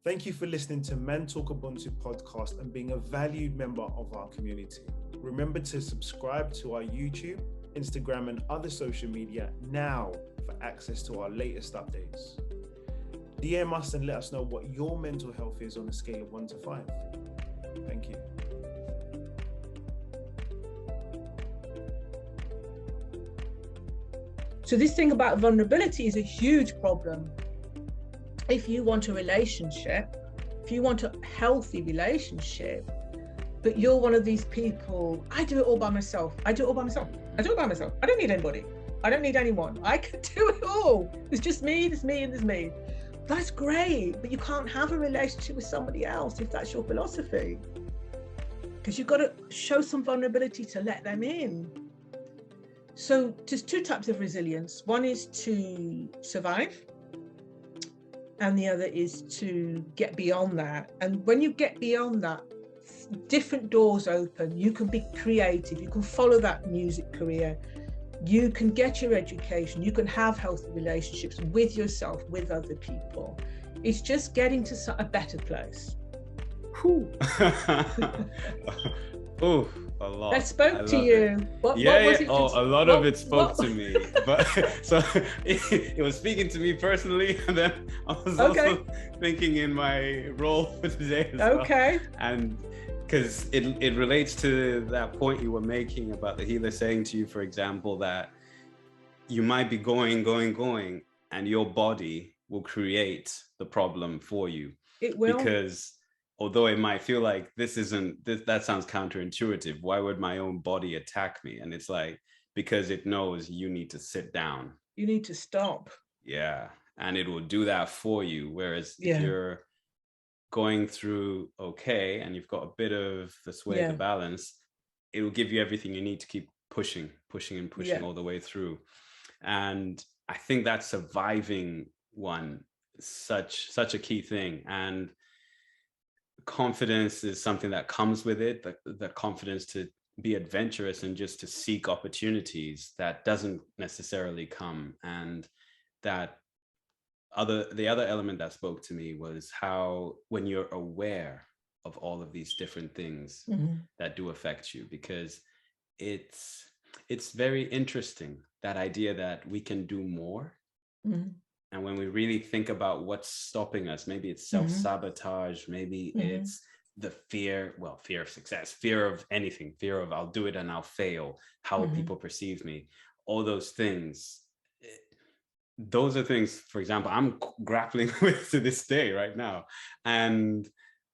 Thank you for listening to Mentalk Ubuntu podcast and being a valued member of our community. Remember to subscribe to our YouTube, Instagram, and other social media now for access to our latest updates. DM us and let us know what your mental health is on a scale of 1 to 5. Thank you. So this thing about vulnerability is a huge problem. If you want a relationship, if you want a healthy relationship, but you're one of these people, I do it all by myself. I do it all by myself. I do it by myself. I don't need anybody. I don't need anyone. I can do it all. It's just me, there's me, and there's me. That's great, but you can't have a relationship with somebody else if that's your philosophy. Because you've got to show some vulnerability to let them in. So there's two types of resilience. One is to survive, and the other is to get beyond that. And when you get beyond that, different doors open. You can be creative, you can follow that music career, you can get your education, you can have healthy relationships with yourself, with other people. It's just getting to a better place. Oh, a lot. That spoke to you. What was it? A lot of it spoke to me. But so it was speaking to me personally, and then I was also thinking in my role for today as well. And because it relates to that point you were making about the healer saying to you, for example, that you might be going, and your body will create the problem for you. It will. Because although it might feel like that sounds counterintuitive, why would my own body attack me? And it's like, because it knows you need to sit down. You need to stop. Yeah. And it will do that for you. Whereas if you're going through okay, and you've got a bit of the sway of the balance, it will give you everything you need to keep pushing all the way through. And I think that surviving one is such a key thing. And confidence is something that comes with it, the confidence to be adventurous and just to seek opportunities that doesn't necessarily come. And that the other element that spoke to me was how when you're aware of all of these different things that do affect you, because it's very interesting, that idea that we can do more. And when we really think about what's stopping us, maybe it's self-sabotage, maybe it's the fear of success, fear of anything, fear of I'll do it and I'll fail, how will people perceive me, all those things. Those are things, for example, I'm grappling with to this day right now. And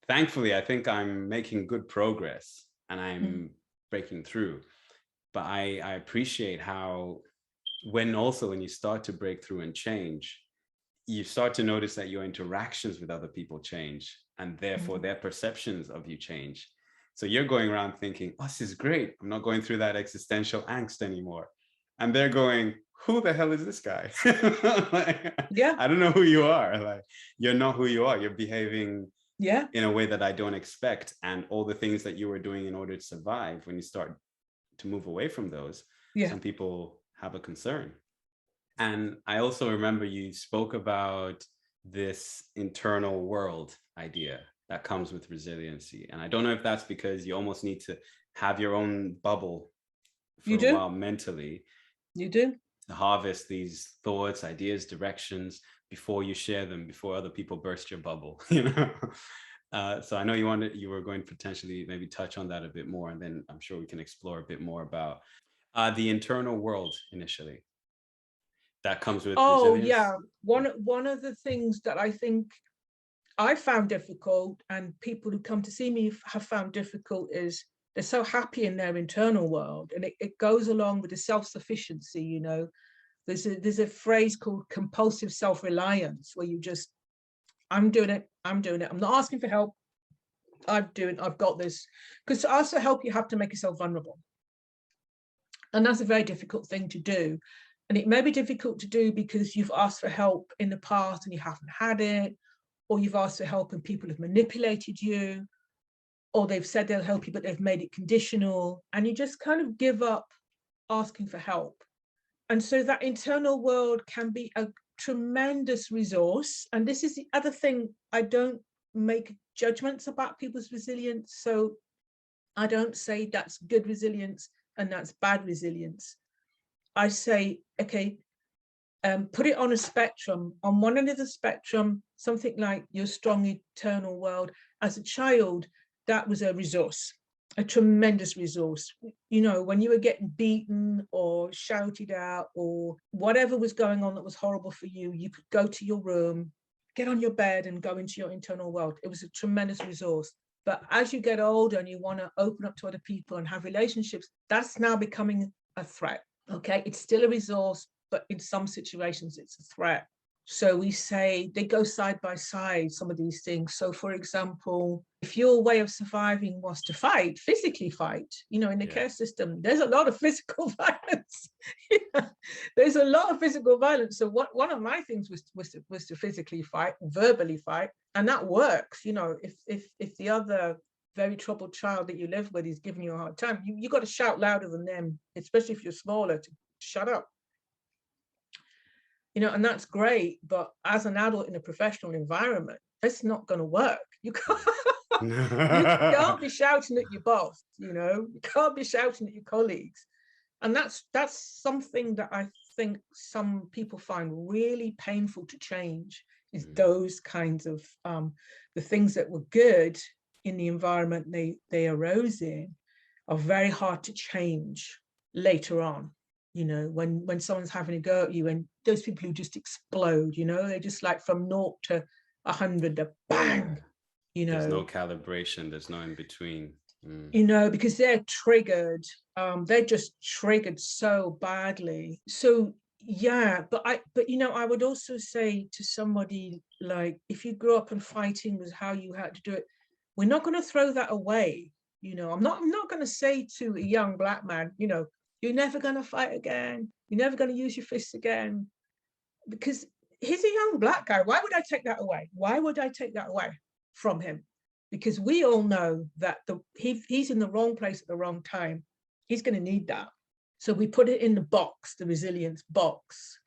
thankfully, I think I'm making good progress and I'm breaking through. But I appreciate how when you start to break through and change, you start to notice that your interactions with other people change, and therefore their perceptions of you change. So you're going around thinking, oh, this is great. I'm not going through that existential angst anymore. And they're going, who the hell is this guy? I don't know who you are. Like, you're not who you are. You're behaving in a way that I don't expect. And all the things that you were doing in order to survive, when you start to move away from those, some people have a concern. And I also remember you spoke about this internal world idea that comes with resiliency. And I don't know if that's because you almost need to have your own bubble for a while mentally. You do. To harvest these thoughts, ideas, directions before you share them, before other people burst your bubble, So I know you were going to potentially maybe touch on that a bit more, and then I'm sure we can explore a bit more about the internal world initially. That comes with resilience. One of the things that I think I found difficult, and people who come to see me have found difficult, is they're so happy in their internal world, and it goes along with the self-sufficiency. There's a phrase called compulsive self-reliance, where you just, I'm doing it, I'm not asking for help, I've got this. Because to ask for help, you have to make yourself vulnerable, and that's a very difficult thing to do. And it may be difficult to do because you've asked for help in the past and you haven't had it, or you've asked for help and people have manipulated you, or they've said they'll help you, but they've made it conditional, and you just kind of give up asking for help. And so that internal world can be a tremendous resource. And this is the other thing I don't make judgments about people's resilience. So I don't say that's good resilience and that's bad resilience. I say, okay, put it on a spectrum. On one end of the spectrum, something like your strong eternal world. As a child, that was a resource, a tremendous resource. You know, when you were getting beaten or shouted at or whatever was going on that was horrible for you, you could go to your room, get on your bed and go into your internal world. It was a tremendous resource. But as you get older and you want to open up to other people and have relationships, that's now becoming a threat. Okay, it's still a resource, but in some situations it's a threat. So we say they go side by side, some of these things. So for example, if your way of surviving was to fight, physically fight, you know, in the care system, there's a lot of physical violence. There's a lot of physical violence. So one of my things was to physically fight, verbally fight, and that works. You know, if the other very troubled child that you live with is giving you a hard time, you got to shout louder than them, especially if you're smaller, to shut up. You know, and that's great, but as an adult in a professional environment, it's not going to work. You can't be shouting at your boss, you know, you can't be shouting at your colleagues. And that's something that I think some people find really painful to change, is those kinds of, the things that were good in the environment they arose in are very hard to change later on. You know, when someone's having a go at you, and those people who just explode, you know, they're just like from 0 to 100, a bang, you know. There's no calibration, there's no in between. You know, because they're triggered, they're just triggered so badly. So yeah, but you know, I would also say to somebody, like, if you grew up and fighting was how you had to do it, we're not going to throw that away. You know, I'm not going to say to a young Black man, you know, you're never going to fight again. You're never going to use your fists again. Because he's a young Black guy. Why would I take that away? Why would I take that away from him? Because we all know that he's in the wrong place at the wrong time. He's going to need that. So we put it in the box, the resilience box.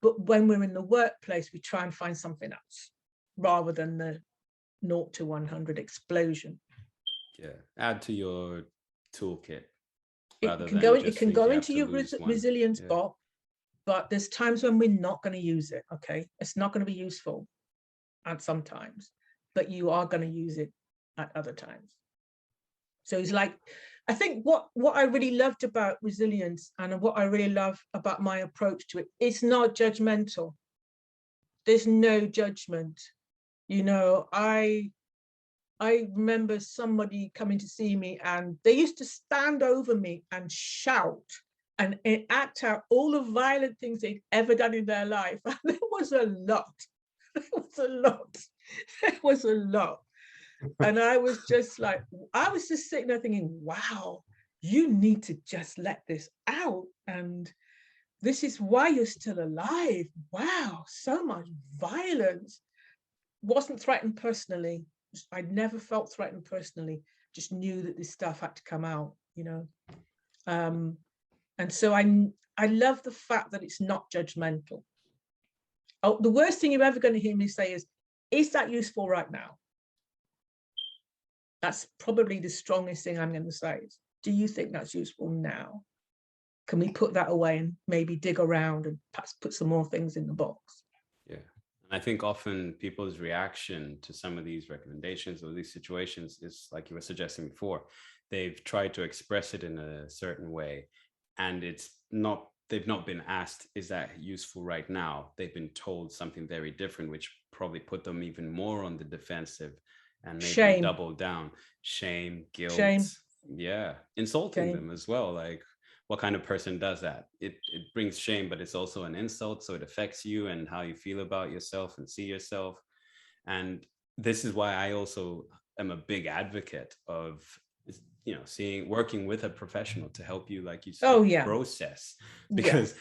But when we're in the workplace, we try and find something else rather than the 0 to 100 explosion. Yeah, add to your toolkit. It can go into your resilience box, but there's times when we're not going to use it, okay? It's not going to be useful at some times, but you are going to use it at other times. So it's like, I think what I really loved about resilience and what I really love about my approach to it, it's not judgmental. There's no judgment. You know, I remember somebody coming to see me and they used to stand over me and shout and act out all the violent things they'd ever done in their life. And there was a lot. There was a lot. And I was just sitting there thinking, wow, you need to just let this out. And this is why you're still alive. Wow, so much violence. Wasn't threatened personally. I'd never felt threatened personally, just knew that this stuff had to come out, you know. And so I love the fact that it's not judgmental. Oh, the worst thing you're ever going to hear me say is that useful right now? That's probably the strongest thing I'm going to say is, do you think that's useful now? Can we put that away and maybe dig around and perhaps put some more things in the box? Yeah. I think often people's reaction to some of these recommendations or these situations is, like you were suggesting before, they've tried to express it in a certain way, and they've not been asked, is that useful right now? They've been told something very different, which probably put them even more on the defensive and maybe shame. Double down. Shame, guilt, yeah, insulting them as well. Like, what kind of person does that? It brings shame, but it's also an insult. So it affects you and how you feel about yourself and see yourself. And this is why I also am a big advocate of, you know, working with a professional to help you, like you said, process, because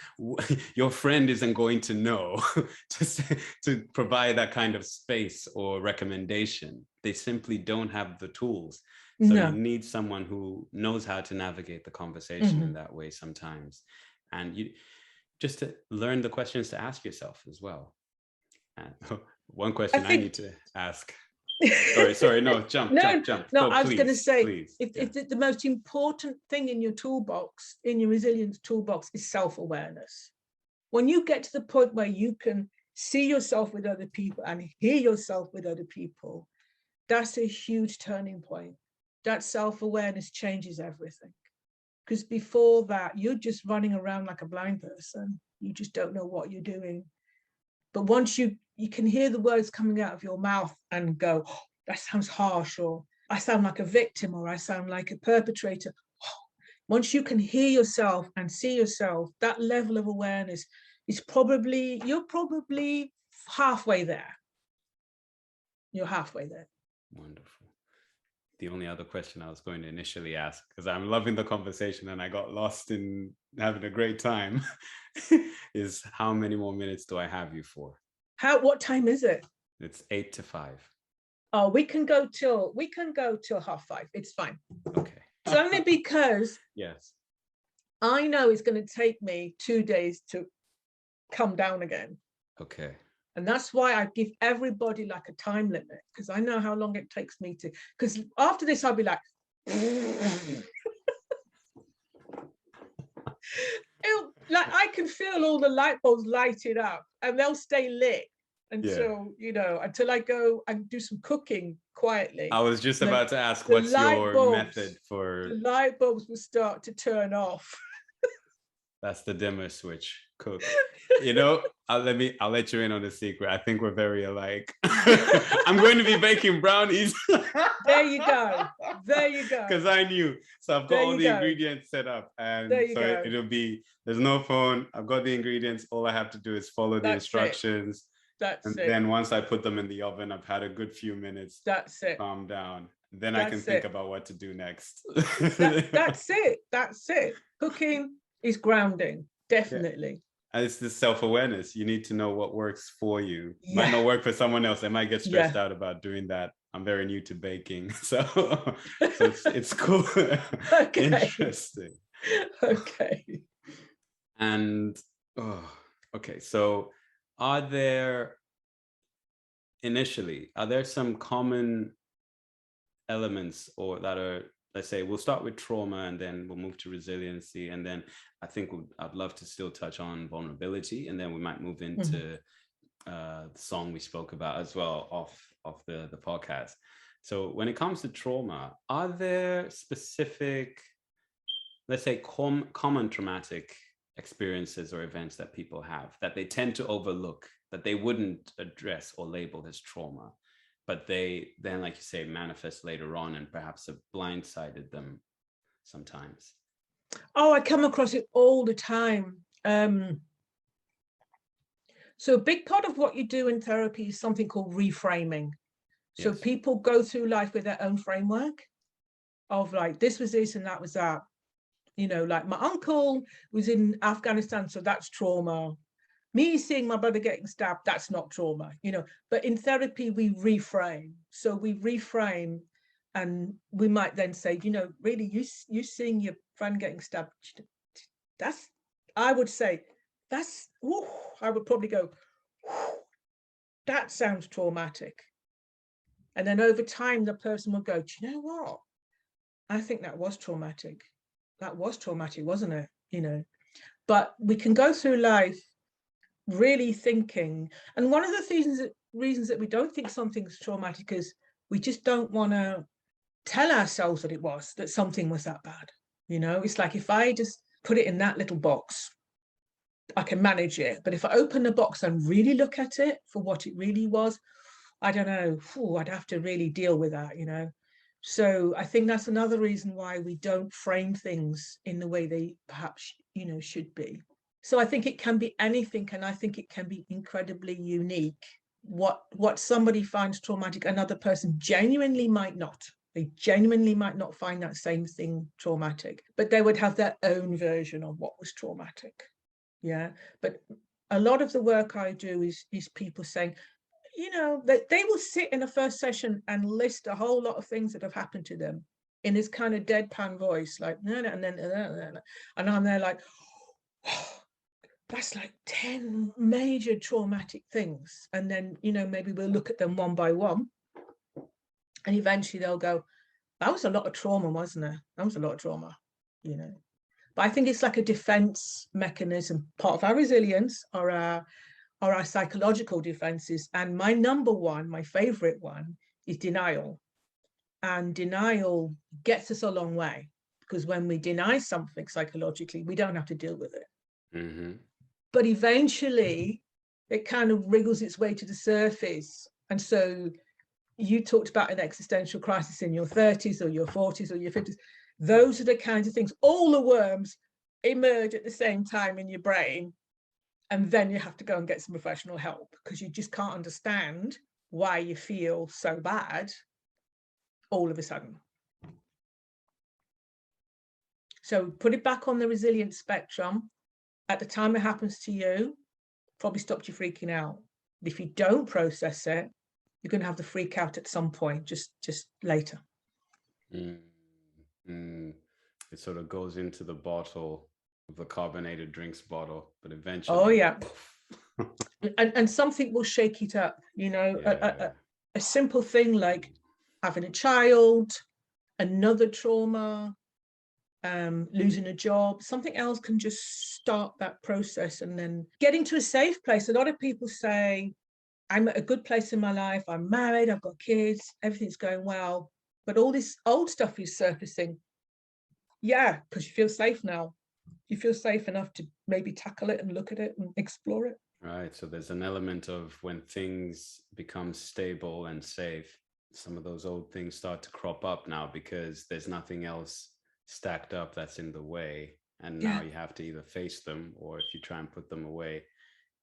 your friend isn't going to know to provide that kind of space or recommendation. They simply don't have the tools. So you need someone who knows how to navigate the conversation in that way sometimes. And you just to learn the questions to ask yourself as well. And one question I need to ask Sorry, no, jump. No, Go, I was going to say, please. if the most important thing in your toolbox, in your resilience toolbox, is self-awareness. When you get to the point where you can see yourself with other people and hear yourself with other people, that's a huge turning point. That self-awareness changes everything. Because before that, you're just running around like a blind person. You just don't know what you're doing. But once you can hear the words coming out of your mouth and go, oh, that sounds harsh, or I sound like a victim, or I sound like a perpetrator. Once you can hear yourself and see yourself, that level of awareness is you're probably halfway there. You're halfway there. Wonderful. The only other question I was going to initially ask, because I'm loving the conversation and I got lost in having a great time, is how many more minutes do I have you for? What time is it? It's 8 to 5. Oh, we can go till 5:30. It's fine. Okay. It's only because yes, I know it's going to take me 2 days to come down again. Okay. And that's why I give everybody like a time limit, because I know how long it takes me to, because after this, I'll be like, like I can feel all the light bulbs lighted up and they'll stay lit until, until I go and do some cooking quietly. I was just about to ask, what's your method for... The light bulbs will start to turn off. That's the dimmer switch. Cook. I'll let you in on a secret. I think we're very alike. I'm going to be baking brownies. There you go. Because I knew. So I've got all the ingredients set up. And so it'll be, there's no phone. I've got the ingredients. All I have to do is follow the instructions. Then once I put them in the oven, I've had a good few minutes. That's it. Calm down. Then I can think about what to do next. That's it. Cooking is grounding. Definitely. Yeah. And it's this self-awareness. You need to know what works for you. Might not work for someone else. They might get stressed out about doing that. I'm very new to baking, so it's cool. Okay. Interesting. Okay. And so are there some common elements or that are, let's say, we'll start with trauma and then we'll move to resiliency. And then I think I'd love to still touch on vulnerability. And then we might move into the song we spoke about as well off the podcast. So when it comes to trauma, are there specific, let's say, common traumatic experiences or events that people have that they tend to overlook, that they wouldn't address or label as trauma, but they then, like you say, manifest later on and perhaps have blindsided them sometimes? Oh, I come across it all the time. So a big part of what you do in therapy is something called reframing. So people go through life with their own framework of like, this was this and that was that. Like my uncle was in Afghanistan, so that's trauma. Me seeing my brother getting stabbed, that's not trauma, But in therapy, we reframe. So we reframe, and we might then say, really, you seeing your friend getting stabbed, I would probably go, that sounds traumatic. And then over time, the person will go, do you know what? I think that was traumatic. That was traumatic, wasn't it? But we can go through life really thinking, and one of the reasons that we don't think something's traumatic is we just don't want to tell ourselves that something was that bad. It's like, if I just put it in that little box, I can manage it. But if I open the box and really look at it for what it really was, I don't know, I'd have to really deal with that, So I think that's another reason why we don't frame things in the way they perhaps, should be. So I think it can be anything, and I think it can be incredibly unique. What somebody finds traumatic, another person genuinely might not. They genuinely might not find that same thing traumatic, but they would have their own version of what was traumatic. Yeah. But a lot of the work I do is people saying, that they will sit in a first session and list a whole lot of things that have happened to them in this kind of deadpan voice, like, no, and then, and I'm there like, oh, that's like 10 major traumatic things. And then, maybe we'll look at them one by one. And eventually they'll go, that was a lot of trauma, wasn't it? That was a lot of trauma, you know. But I think it's like a defense mechanism. Part of our resilience are our psychological defenses. And my number one, my favorite one, is denial. And denial gets us a long way, because when we deny something psychologically, we don't have to deal with it. Mm-hmm. But eventually it kind of wriggles its way to the surface. And so you talked about an existential crisis in your 30s or your 40s or your 50s. Those are the kinds of things, all the worms emerge at the same time in your brain. And then you have to go and get some professional help, because you just can't understand why you feel so bad all of a sudden. So put it back on the resilience spectrum. At the time it happens to you, probably stopped you freaking out. If you don't process it, you're going to have the freak out at some point, just later. It sort of goes into the bottle, the carbonated drinks bottle, but eventually. Oh yeah. and something will shake it up, you know. Yeah. A simple thing like having a child, another trauma, losing a job, something else can just start that process. And then getting to a safe place. A lot of people say, I'm at a good place in my life, I'm married, I've got kids, everything's going well, but all this old stuff is surfacing. Yeah, because you feel safe now. You feel safe enough to maybe tackle it and look at it and explore it. Right. So there's an element of when things become stable and safe, some of those old things start to crop up now, because there's nothing else stacked up that's in the way. And now you have to either face them, or if you try and put them away,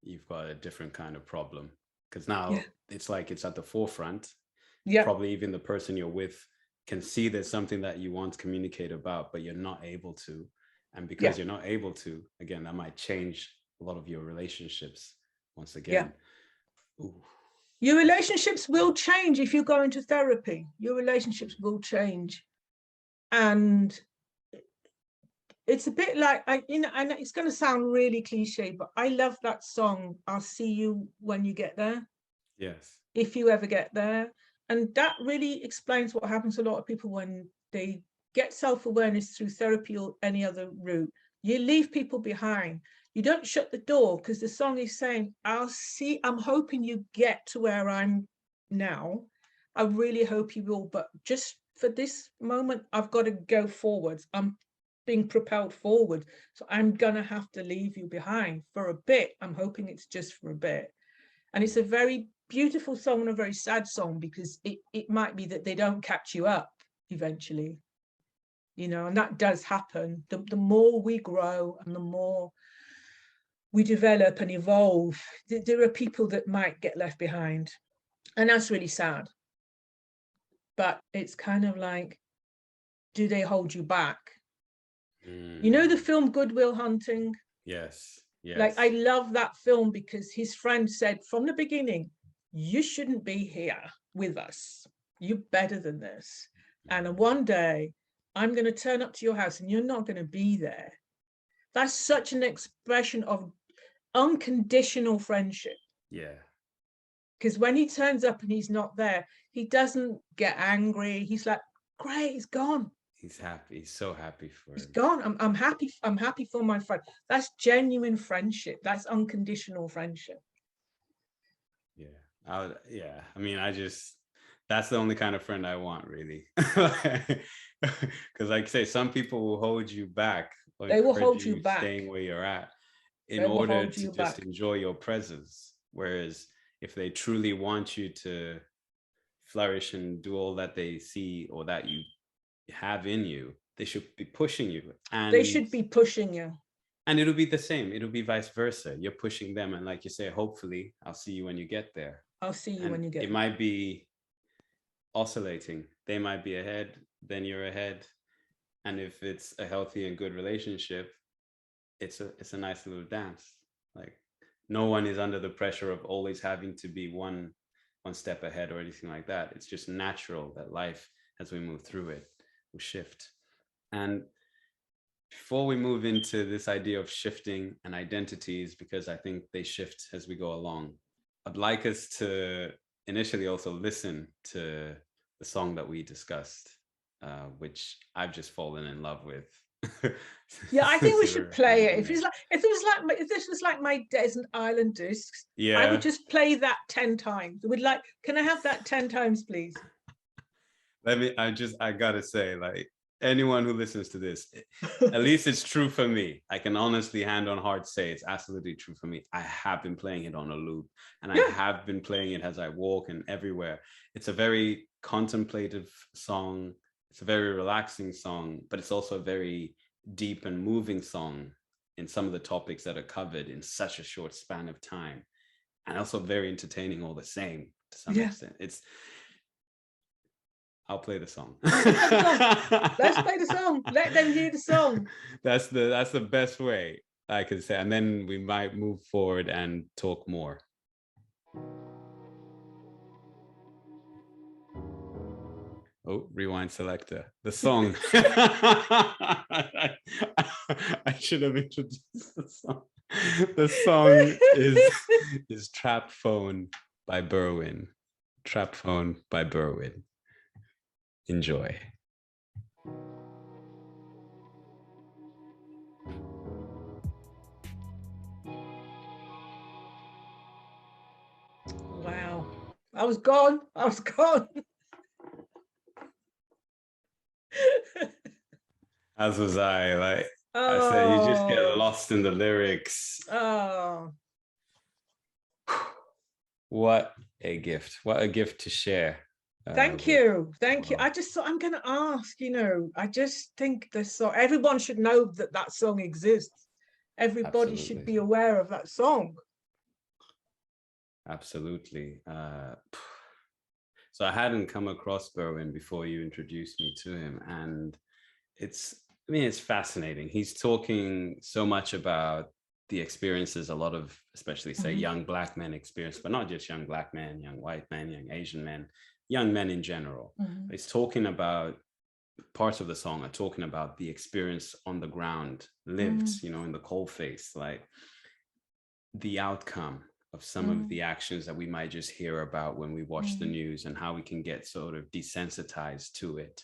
you've got a different kind of problem. Because now it's like it's at the forefront. Probably even the person you're with can see there's something that you want to communicate about, but you're not able to. And because you're not able to, again, that might change a lot of your relationships once again. Your relationships will change if you go into therapy. Your relationships will change. And it's a bit like, and it's going to sound really cliche, but I love that song, I'll See You When You Get There. Yes. If you ever get there. And that really explains what happens to a lot of people when they get self-awareness through therapy or any other route. You leave people behind. You don't shut the door, because the song is saying, I'm hoping you get to where I'm now. I really hope you will, but just for this moment, I've got to go forwards. I'm being propelled forward. So I'm going to have to leave you behind for a bit. I'm hoping it's just for a bit. And it's a very beautiful song and a very sad song, because it might be that they don't catch you up eventually, you know, and that does happen. The more we grow and the more we develop and evolve, there are people that might get left behind. And that's really sad. But it's kind of like, do they hold you back? You know the film Good Will Hunting? Yes. Like, I love that film because his friend said from the beginning, you shouldn't be here with us. You're better than this. And one day I'm going to turn up to your house and you're not going to be there. That's such an expression of unconditional friendship. Yeah. Because when he turns up and he's not there, he doesn't get angry. He's like, great, he's gone. He's happy. He's so happy for him. He's gone. I'm happy. I'm happy for my friend. That's genuine friendship. That's unconditional friendship. Yeah. I mean, that's the only kind of friend I want, really. Because like I say, some people will hold you back. Like, they will hold you back. Staying where you're at in order to just enjoy your presence. Whereas if they truly want you to flourish and do all that they see or that you have in you, they should be pushing you. And they should be pushing you. And it'll be the same. It'll be vice versa. You're pushing them. And like you say, hopefully I'll see you when you get there. I'll see you when you get there. It might be oscillating. They might be ahead, then you're ahead. And if it's a healthy and good relationship, it's a nice little dance. Like, no one is under the pressure of always having to be one step ahead or anything like that. It's just natural that life, as we move through it, will shift. And before we move into this idea of shifting and identities, because I think they shift as we go along, I'd like us to initially also listen to the song that we discussed, which I've just fallen in love with. Yeah, I think we should play it. If this was like my Desert Island Discs, yeah, I would just play that 10 times. Can I have that 10 times, please? I gotta say, like, anyone who listens to this, at least it's true for me. I can honestly, hand on heart, say it's absolutely true for me. I have been playing it on a loop, and I have been playing it as I walk and everywhere. It's a very contemplative song. It's a very relaxing song, but it's also a very deep and moving song in some of the topics that are covered in such a short span of time, and also very entertaining all the same to some extent. I'll play the song. Let's play the song. Let them hear the song. That's the best way I could say, and then we might move forward and talk more. Oh, rewind selector. The song. I should have introduced the song. The song is Trap Phone by Berwin. Trap Phone by Berwin. Enjoy. Wow. I was gone. As was I. Like I said, you just get lost in the lyrics. Oh. What a gift. What a gift to share. Thank you. I just thought I'm going to ask, I just think this song, everyone should know that song exists. Everybody should be aware of that song. Absolutely. So I hadn't come across Berwin before you introduced me to him, and it's fascinating. He's talking so much about the experiences a lot of, especially say young Black men experience, but not just young Black men, young white men, young Asian men, young men in general. He's talking about, parts of the song are talking about the experience on the ground, lived, in the coalface, like the outcome of some of the actions that we might just hear about when we watch the news, and how we can get sort of desensitized to it.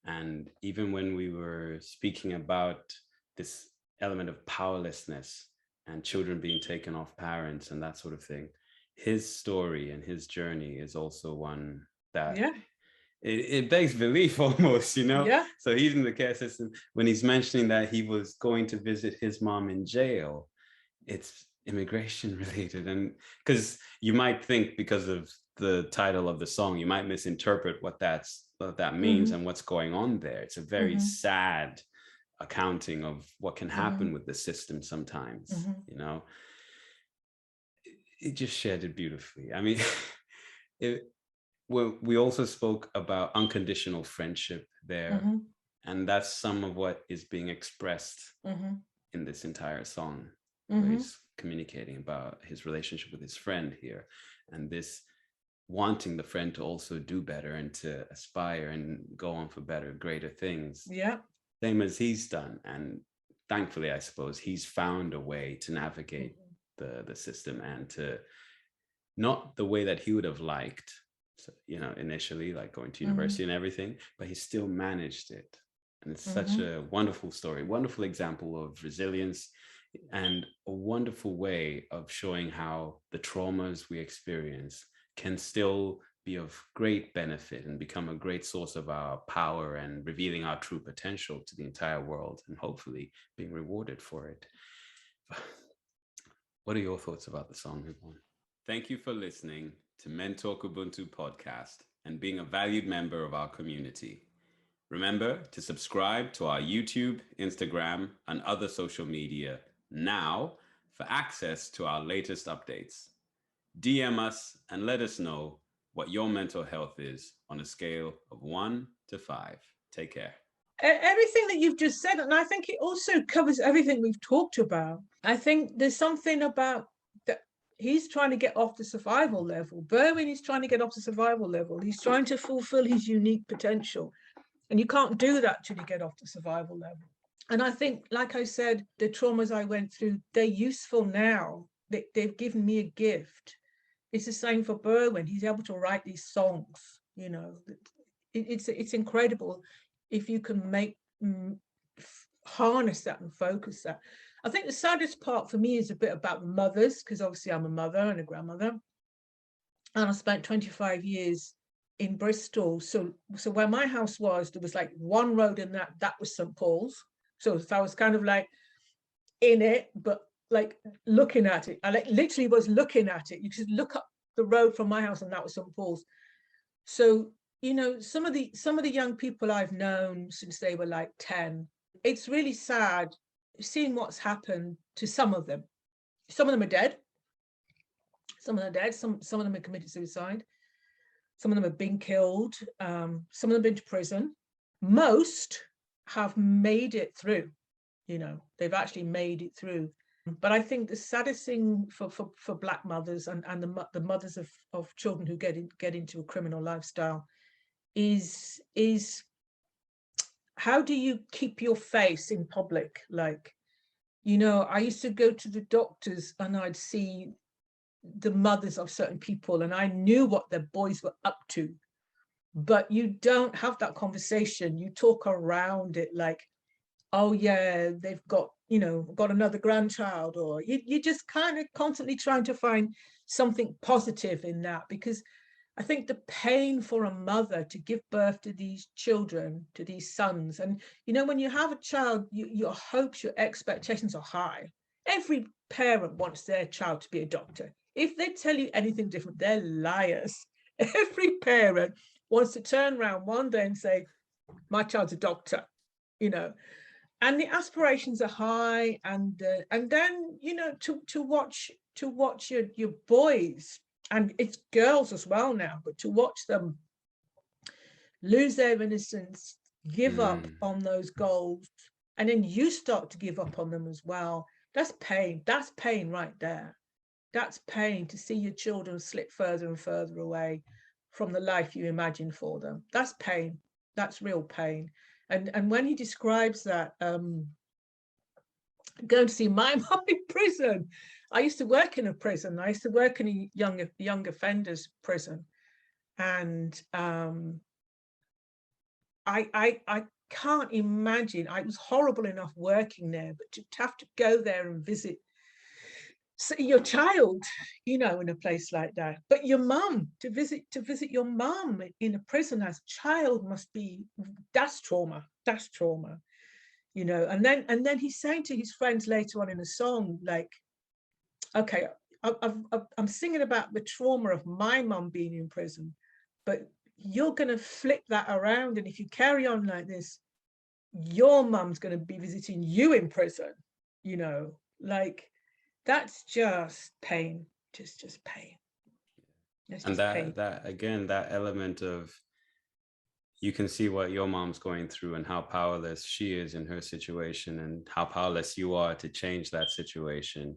And even when we were speaking about this element of powerlessness and children being taken off parents and that sort of thing, his story and his journey is also one that it begs belief almost, So he's in the care system. When he's mentioning that he was going to visit his mom in jail, it's immigration related. And because you might think, because of the title of the song, you might misinterpret what that means and what's going on there. It's a very sad accounting of what can happen with the system sometimes. It just shared it beautifully. I mean, we also spoke about unconditional friendship there, and that's some of what is being expressed in this entire song. Where he's communicating about his relationship with his friend here, and this wanting the friend to also do better and to aspire and go on for better, greater things. Same as he's done. And thankfully, I suppose, he's found a way to navigate the system, and to, not the way that he would have liked, initially, like going to university and everything, but he still managed it. And it's such a wonderful story, wonderful example of resilience, and a wonderful way of showing how the traumas we experience can still be of great benefit and become a great source of our power and revealing our true potential to the entire world, and hopefully being rewarded for it. What are your thoughts about the song, Yvon? Thank you for listening to Mentalk Ubuntu podcast and being a valued member of our community. Remember to subscribe to our YouTube, Instagram, and other social media now for access to our latest updates. DM us and let us know what your mental health is on a scale of 1 to 5. Take care. Everything that you've just said, and I think it also covers everything we've talked about. I think there's something about that he's trying to get off the survival level. Berwin is trying to get off the survival level. He's trying to fulfill his unique potential. And you can't do that till you get off the survival level. And I think, like I said, the traumas I went through, they're useful now. They've given me a gift. It's the same for Berwin. He's able to write these songs, it's incredible if you can harness that and focus that. I think the saddest part for me is a bit about the mothers, because obviously I'm a mother and a grandmother, and I spent 25 years in Bristol. So where my house was, there was like one road, and that was St. Paul's. So I was kind of like in it, but like looking at it. I like literally was looking at it. You could look up the road from my house, and that was St. Paul's. So, you know, some of the young people I've known since they were like 10, it's really sad seeing what's happened to some of them. Some of them are dead. Some of them are dead. Some of them have committed suicide. Some of them have been killed. Some of them have been to prison. Most have made it through. You know, they've actually made it through. But I think the saddest thing for Black mothers and the mothers of children who get into a criminal lifestyle is how do you keep your face in public? Like, you know, I used to go to the doctors and I'd see the mothers of certain people, and I knew what their boys were up to, but you don't have that conversation. You talk around it like, oh yeah, they've got, you know, got another grandchild, or you just kind of constantly trying to find something positive in that, because I think the pain for a mother to give birth to these children, to these sons, and you know, when you have a child, your hopes, your expectations are high. Every parent wants their child to be a doctor. If they tell you anything different, they're liars. Every parent wants to turn around one day and say, my child's a doctor, you know. And the aspirations are high, and then, you know, to watch your boys, and it's girls as well now, but to watch them lose their innocence, give up on those goals, and then you start to give up on them as well. That's pain. That's pain right there. That's pain, to see your children slip further and further away from the life you imagined for them. That's pain. That's real pain. And when he describes that, going to see my mum in prison, I used to work in a prison. I used to work in a young offenders prison, and I can't imagine. I was horrible enough working there, but to have to go there and visit your child, you know, in a place like that. But your mum, to visit your mum in a prison as a child must be, that's trauma, you know. And then he's saying to his friends later on in a song, like, okay, I'm singing about the trauma of my mum being in prison, but you're going to flip that around, and if you carry on like this, your mum's going to be visiting you in prison, you know. Like, that's just pain, just pain. And that again, that element of, you can see what your mom's going through and how powerless she is in her situation, and how powerless you are to change that situation.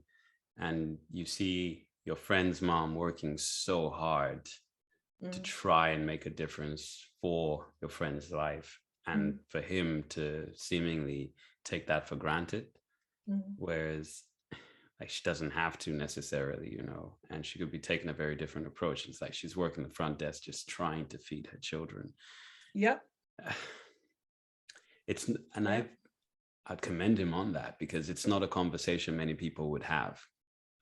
And you see your friend's mom working so hard to try and make a difference for your friend's life, and for him to seemingly take that for granted, whereas like she doesn't have to necessarily, you know, and she could be taking a very different approach. It's like she's working the front desk, just trying to feed her children. Yep. I'd commend him on that, because it's not a conversation many people would have.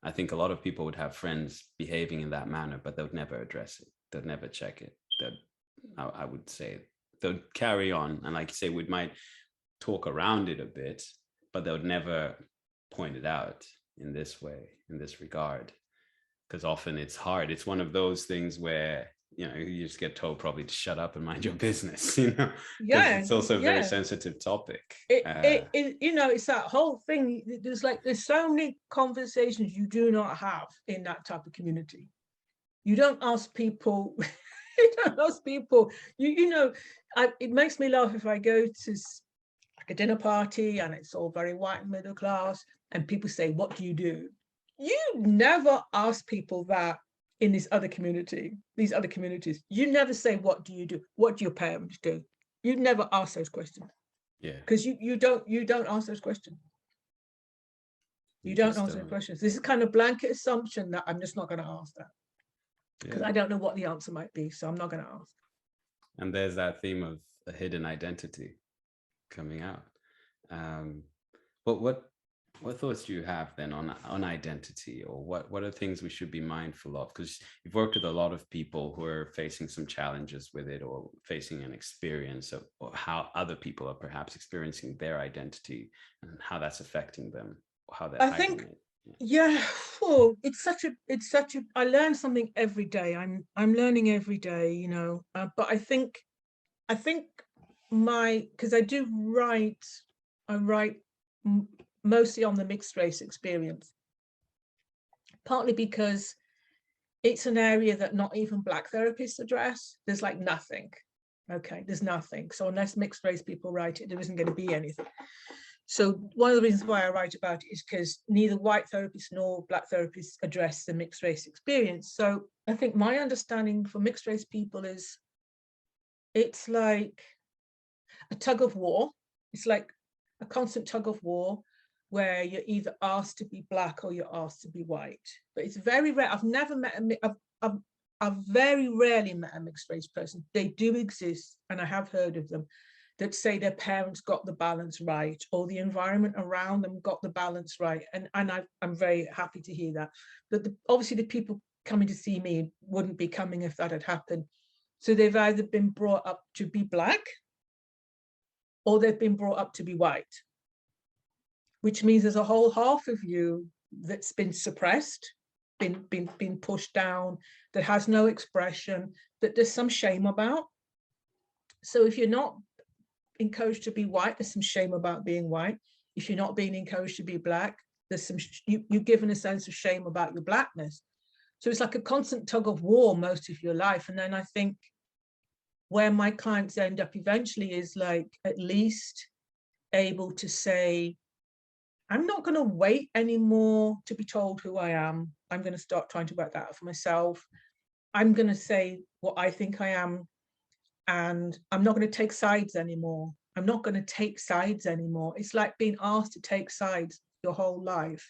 I think a lot of people would have friends behaving in that manner, but they would never address it. They'd never check it. I would say they'll carry on. And like you say, we might talk around it a bit, but they would never point it out in this way, in this regard, because often it's hard. It's one of those things where, you know, you just get told probably to shut up and mind your business, you know. Yeah, it's also a very sensitive topic. You know, it's that whole thing. There's so many conversations you do not have in that type of community. You don't ask people. You know, it makes me laugh if I go to like a dinner party and it's all very white and middle class, and people say, what do you do? You never ask people that in these other communities. You never say, what do you do? What do your parents do? You never ask those questions. Yeah. Because you don't ask those questions. You don't answer those questions. This is kind of blanket assumption that I'm just not going to ask that. Because I don't know what the answer might be, so I'm not going to ask. And there's that theme of a hidden identity coming out. But what thoughts do you have then on identity, or what are things we should be mindful of? Because you've worked with a lot of people who are facing some challenges with it, or facing an experience of or how other people are perhaps experiencing their identity and how that's affecting them, or how they're hiding it. Yeah, oh, it's such a I learn something every day. I'm learning every day, you know. But I think because I write mostly on the mixed race experience, partly because it's an area that not even Black therapists address. There's like nothing. Okay, there's nothing. So unless mixed race people write it, there isn't going to be anything. So one of the reasons why I write about it is because neither white therapists nor Black therapists address the mixed race experience. So I think my understanding for mixed race people is it's like a tug of war. It's like a constant tug of war where you're either asked to be Black or you're asked to be white. But it's very rare. I've very rarely met a mixed race person. They do exist, and I have heard of them, that say their parents got the balance right, or the environment around them got the balance right. And I'm very happy to hear that. But obviously the people coming to see me wouldn't be coming if that had happened. So they've either been brought up to be Black, or they've been brought up to be white, which means there's a whole half of you that's been suppressed, been pushed down, that has no expression, that there's some shame about. So if you're not encouraged to be white, there's some shame about being white. If you're not being encouraged to be Black, there's some you're given a sense of shame about your Blackness. So it's like a constant tug of war most of your life. And then I think where my clients end up eventually is like at least able to say, I'm not going to wait anymore to be told who I am. I'm going to start trying to work that out for myself. I'm going to say what I think I am, and I'm not going to take sides anymore. I'm not going to take sides anymore. It's like being asked to take sides your whole life.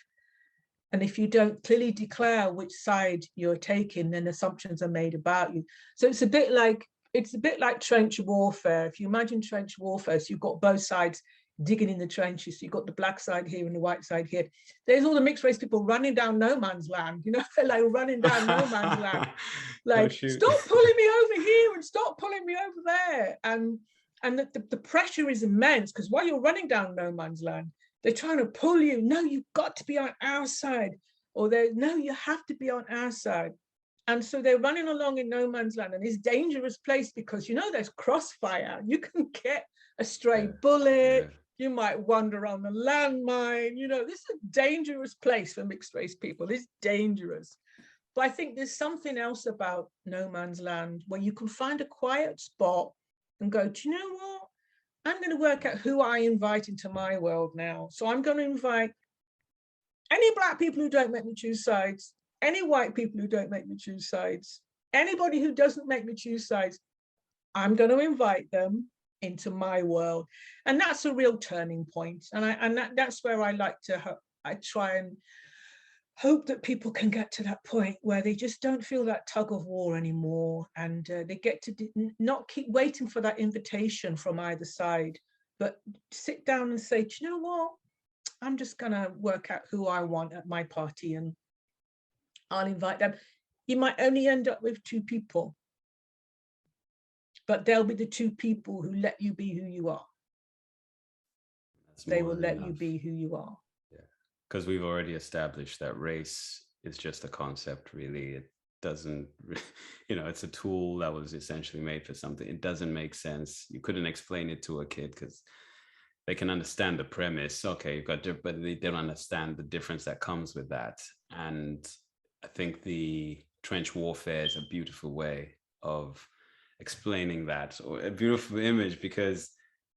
And if you don't clearly declare which side you're taking, then assumptions are made about you. So it's a bit like trench warfare. If you imagine trench warfare, so you've got both sides digging in the trenches. So you've got the Black side here and the white side here. There's all the mixed race people running down no man's land. You know, they're like running down no man's land. Like, stop pulling me over here and stop pulling me over there. And the pressure is immense, because while you're running down no man's land, they're trying to pull you. No, you've got to be on our side. Or no, you have to be on our side. And so they're running along in no man's land, and it's a dangerous place because, you know, there's crossfire. You can get a stray bullet. Yeah. You might wander on the landmine. You know, this is a dangerous place for mixed race people. It's dangerous. But I think there's something else about no man's land where you can find a quiet spot and go, do you know what? I'm going to work out who I invite into my world now. So I'm going to invite any Black people who don't make me choose sides, any white people who don't make me choose sides, anybody who doesn't make me choose sides, I'm going to invite them into my world. And that's a real turning point. And that's where I try and hope that people can get to that point where they just don't feel that tug of war anymore. And they get to not keep waiting for that invitation from either side, but sit down and say, do you know what? I'm just going to work out who I want at my party, and I'll invite them. You might only end up with 2 people, but they'll be the 2 people who let you be who you are. They will let you be who you are. Yeah, because we've already established that race is just a concept, really. It doesn't, you know, it's a tool that was essentially made for something. It doesn't make sense. You couldn't explain it to a kid because they can understand the premise. Okay, you've got, but they don't understand the difference that comes with that. And I think the trench warfare is a beautiful way of explaining that, or a beautiful image, because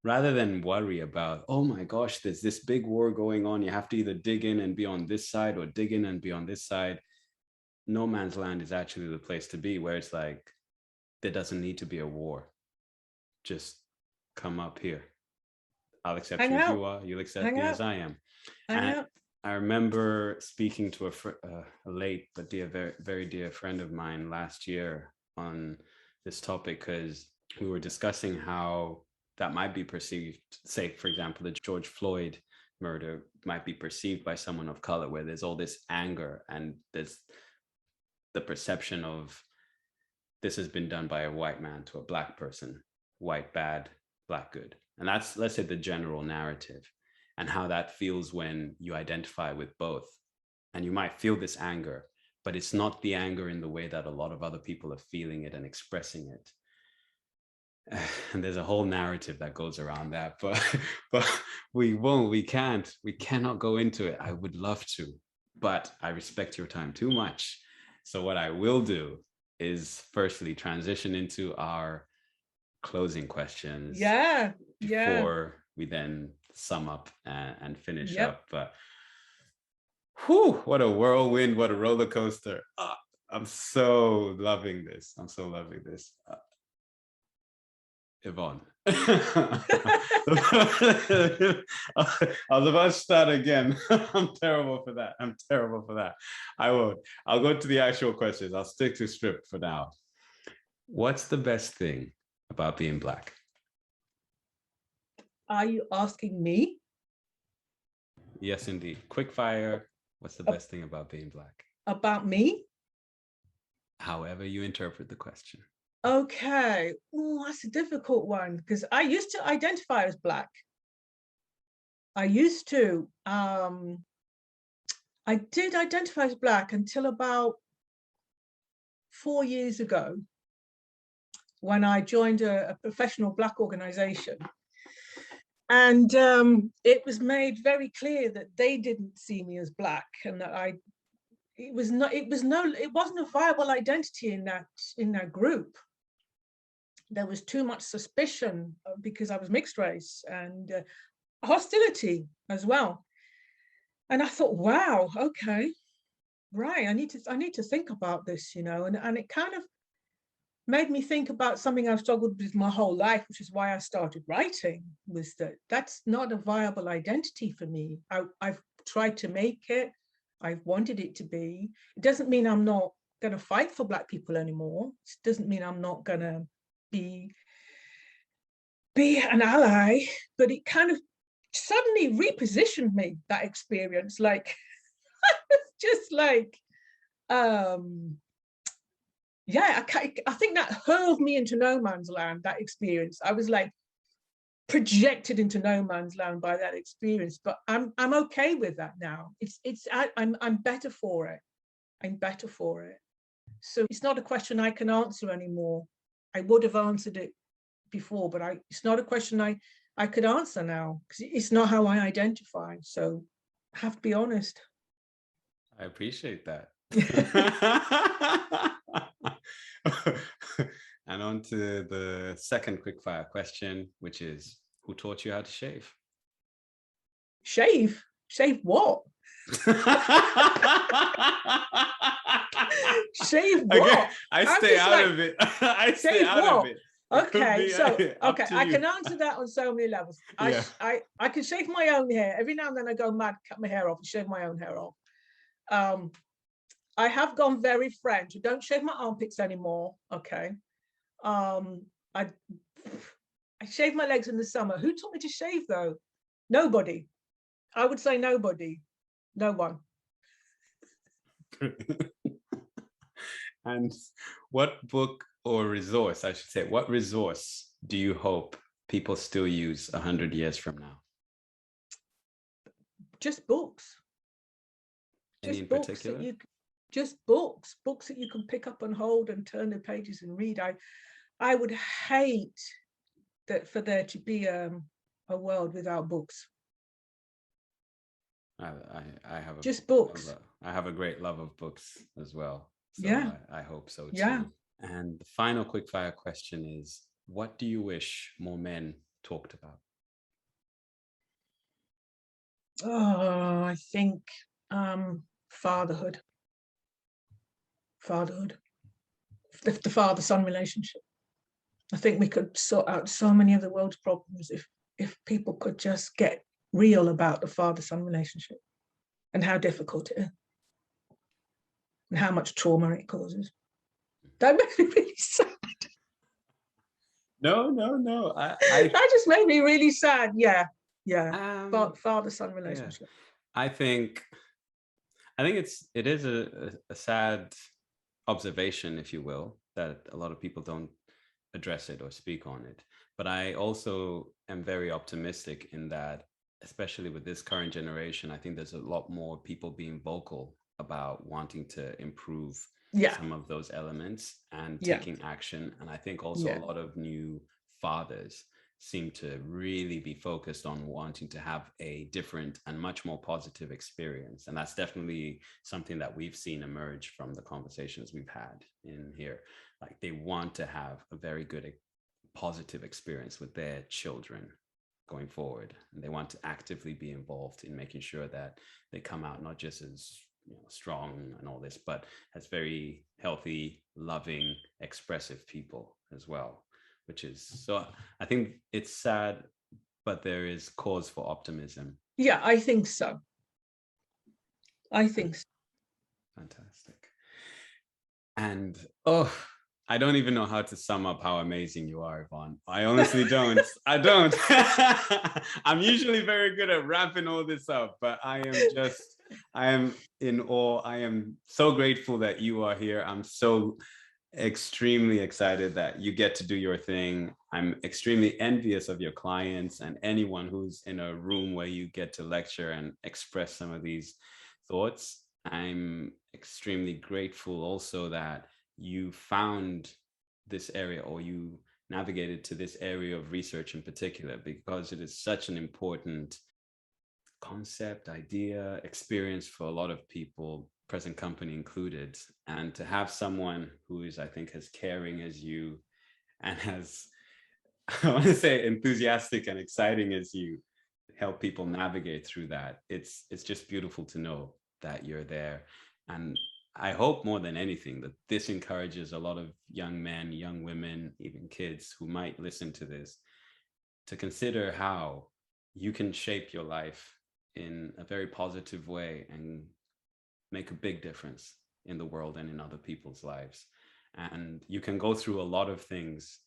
rather than worry about, oh my gosh, there's this big war going on, you have to either dig in and be on this side or dig in and be on this side. No man's land is actually the place to be, where it's like, there doesn't need to be a war. Just come up here. I'll accept you as you are. You'll accept me as I am. I remember speaking to a late but very, very dear friend of mine last year on this topic, because we were discussing how that might be perceived, say, for example, the George Floyd murder might be perceived by someone of color, where there's all this anger and there's the perception of this has been done by a white man to a black person, white bad, black good. And that's, let's say, the general narrative, and how that feels when you identify with both. And you might feel this anger, but it's not the anger in the way that a lot of other people are feeling it and expressing it. And there's a whole narrative that goes around that, but we cannot go into it. I would love to, but I respect your time too much. So what I will do is firstly transition into our closing questions. Before we then sum up and finish up. But whew, what a whirlwind, what a roller coaster. I'm so loving this. Yvonne. I was about to start again. I'm terrible for that. I won't. I'll go to the actual questions. I'll stick to script for now. What's the best thing about being Black? Are you asking me? Yes, indeed. Quick fire. What's the best thing about being Black? About me? However you interpret the question. Okay. Oh, that's a difficult one, because I used to identify as Black. I used to. I did identify as Black until about 4 years ago, when I joined a professional Black organization. And it was made very clear that they didn't see me as Black, and that it wasn't a viable identity in that group. There was too much suspicion because I was mixed race, and hostility as well. And I thought, wow, okay, right, I need to think about this, and it kind of made me think about something I've struggled with my whole life, which is why I started writing, was that's not a viable identity for me. I've tried to make it, I've wanted it to be. It doesn't mean I'm not going to fight for Black people anymore. It doesn't mean I'm not going to be an ally, but it kind of suddenly repositioned me, that experience. Like, just like, I think that hurled me into no man's land, that experience. I was like projected into no man's land by that experience, but I'm okay with that now. I'm better for it. I'm better for it. So it's not a question I can answer anymore. I would have answered it before, but it's not a question I could answer now, because it's not how I identify. So I have to be honest. I appreciate that. And on to the second quickfire question, which is, who taught you how to shave? Shave? Shave what? Shave what? Okay, I stay out of it. I stay out of it. Okay, I can answer that on so many levels. I can shave my own hair. Every now and then I go mad, cut my hair off, and shave my own hair off. I have gone very French. I don't shave my armpits anymore. Okay. I shave my legs in the summer. Who taught me to shave though? Nobody. I would say nobody. No one. And what book or resource, I should say, what resource do you hope people still use 100 years from now? Just books. Any in particular? Just books that you can pick up and hold and turn the pages and read. I would hate that for there to be a world without books. I have just books. I have a great love of books as well. So yeah. I hope so too. Yeah. And the final quickfire question is, what do you wish more men talked about? Oh, I think fatherhood. The father-son relationship. I think we could sort out so many of the world's problems if people could just get real about the father-son relationship and how difficult it is and how much trauma it causes. That makes me really sad. No. That just made me really sad. Yeah. Father-son Yeah. relationship. I think it is a sad observation, if you will, that a lot of people don't address it or speak on it. But I also am very optimistic in that, especially with this current generation, I think there's a lot more people being vocal about wanting to improve some of those elements and taking action. And I think also a lot of new fathers seem to really be focused on wanting to have a different and much more positive experience. And that's definitely something that we've seen emerge from the conversations we've had in here. Like, they want to have a very good, positive experience with their children going forward. And they want to actively be involved in making sure that they come out not just as, you know, strong and all this, but as very healthy, loving, expressive people as well. Which is, so I think it's sad, but there is cause for optimism. Yeah, I think so. Fantastic. And I don't even know how to sum up how amazing you are, Yvon. I honestly don't. I don't. I'm usually very good at wrapping all this up, but I am in awe. I am so grateful that you are here. I'm so extremely excited that you get to do your thing. I'm extremely envious of your clients and anyone who's in a room where you get to lecture and express some of these thoughts. I'm extremely grateful also that you found this area, or you navigated to this area of research in particular, because it is such an important concept, idea, experience for a lot of people, present company included. And to have someone who is, I think, as caring as you and as, I want to say, enthusiastic and exciting as you, help people navigate through that. It's just beautiful to know that you're there. And I hope more than anything that this encourages a lot of young men, young women, even kids who might listen to this, to consider how you can shape your life in a very positive way and make a big difference in the world and in other people's lives. And you can go through a lot of things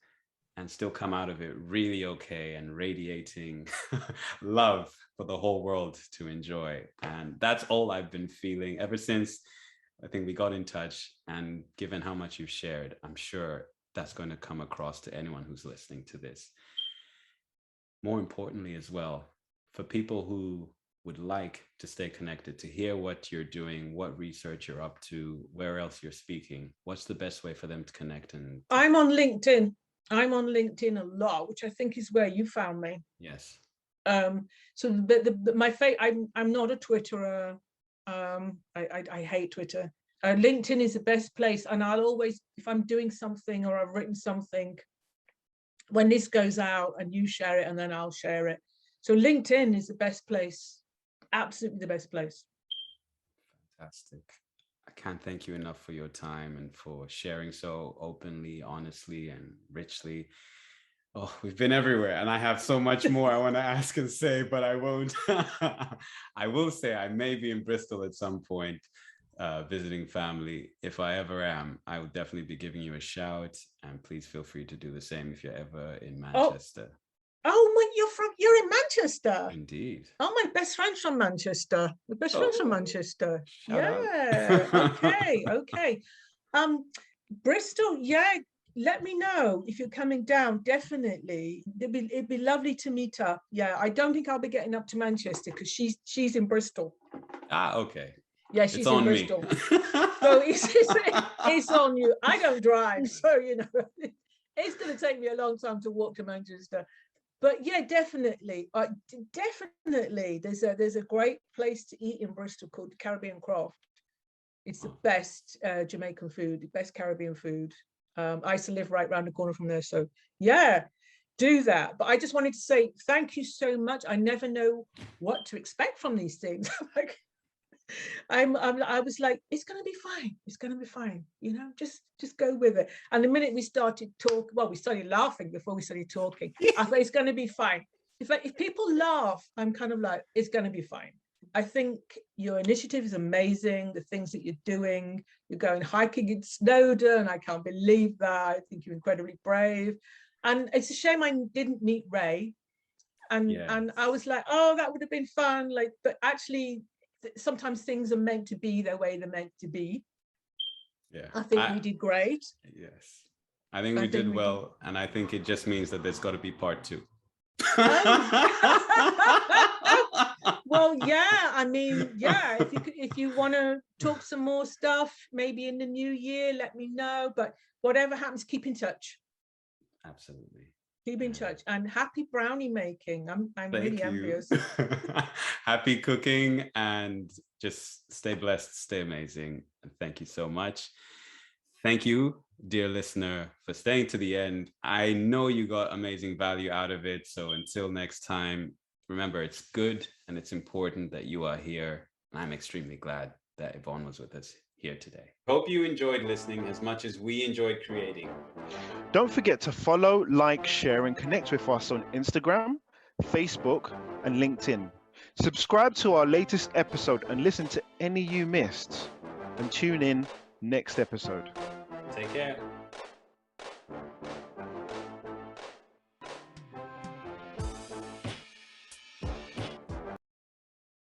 and still come out of it really okay and radiating love for the whole world to enjoy. And that's all I've been feeling ever since I think we got in touch. And given how much you've shared, I'm sure that's going to come across to anyone who's listening to this. More importantly as well, for people who would like to stay connected, to hear what you're doing, what research you're up to, where else you're speaking, what's the best way for them to connect? And I'm on LinkedIn. I'm on LinkedIn a lot, which I think is where you found me. Yes. So I'm not a Twitterer. I hate Twitter. LinkedIn is the best place, and I'll always, if I'm doing something or I've written something, when this goes out and you share it, and then I'll share it. So LinkedIn is the best place, absolutely the best place. Fantastic. I can't thank you enough for your time and for sharing so openly, honestly, and richly. Oh, we've been everywhere, and I have so much more I want to ask and say, but I won't. I will say I may be in Bristol at some point, visiting family. If I ever am, I will definitely be giving you a shout, and please feel free to do the same if you're ever in Manchester. You're in Manchester? Indeed. Oh, my best friend's from Manchester. My best friend's from Manchester. Out. Okay. Bristol, let me know if you're coming down. Definitely. It'd be lovely to meet up. Yeah, I don't think I'll be getting up to Manchester because she's in Bristol. Okay. Yeah, she's in Bristol. So it's on you. I don't drive, so it's going to take me a long time to walk to Manchester. But yeah, definitely. There's a great place to eat in Bristol called Caribbean Craft. It's the best Jamaican food, the best Caribbean food. I used to live right around the corner from there. So yeah, do that. But I just wanted to say thank you so much. I never know what to expect from these things. I was like, it's going to be fine. It's going to be fine. Just go with it. And the minute we started talking, well, we started laughing before we started talking. I thought it's going to be fine. If people laugh, I'm kind of like, it's going to be fine. I think your initiative is amazing. The things that you're doing, you're going hiking in Snowdon. I can't believe that. I think you're incredibly brave. And it's a shame I didn't meet Ray. And I was like, oh, that would have been fun. Like, but actually, sometimes things are meant to be the way they're meant to be. Yeah, I think we did great. Yes, I think we did well, and I think it just means that there's got to be part 2. Well, yeah, I mean, yeah, if you want to talk some more stuff, maybe in the new year, let me know. But whatever happens, keep in touch. Absolutely. Keep in touch, and happy brownie making. I'm really envious. Happy cooking, and just stay blessed, stay amazing. And thank you so much. Thank you, dear listener, for staying to the end. I know you got amazing value out of it. So until next time, remember, it's good and it's important that you are here. I'm extremely glad that Yvonne was with us here today. Hope you enjoyed listening as much as we enjoyed creating. Don't forget to follow, like, share, and connect with us on Instagram, Facebook, and LinkedIn. Subscribe to our latest episode and listen to any you missed. And tune in next episode. Take care.